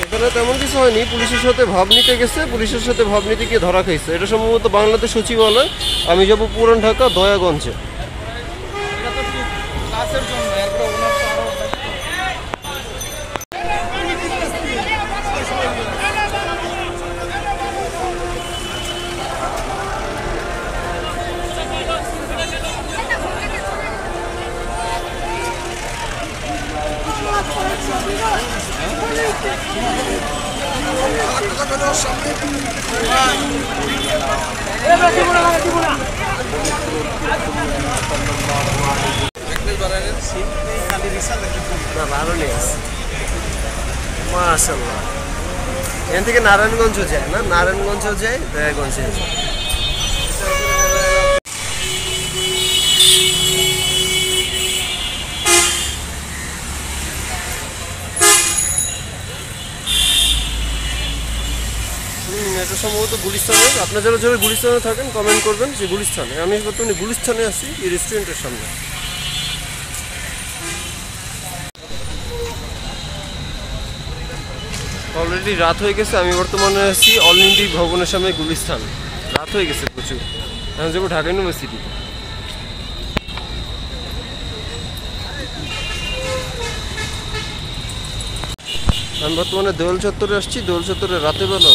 এখানে তেমন কিছু হয়নি, পুলিশের সাথে ভাব নিতে গেছে, পুলিশের সাথে ভাব নিতে গিয়ে ধরা খাইছে। এটা সম্ভবত বাংলাদেশ সচিবালয়। আমি যাব পুরান ঢাকা দয়াগঞ্জে। মাশাআল্লাহ, এখান থেকে নারায়ণগঞ্জ যায় না, নারায়ণগঞ্জ যায় দয়াগঞ্জে। এটা সম্ভবত গুলিস্তানে। আপনারা যারা যারা গুলিস্তানে থাকেন কমেন্ট করবেন যে গুলিস্তানে। আমি বর্তমানে গুলিস্তানে আছি, এই রেস্টুরেন্টের সামনে। অলরেডি রাত হয়ে গেছে। আমি বর্তমানে আছি অল ইন্ডিয়া ভবনের সামনে গুলিস্তান। রাত হয়ে গেছে প্রচুর। এখন যাবো ঢাকা ইউনিভার্সিটি। আমি বর্তমানে দোয়েল চত্বরে আসছি। দোয়েল চত্বরে রাতের বেলা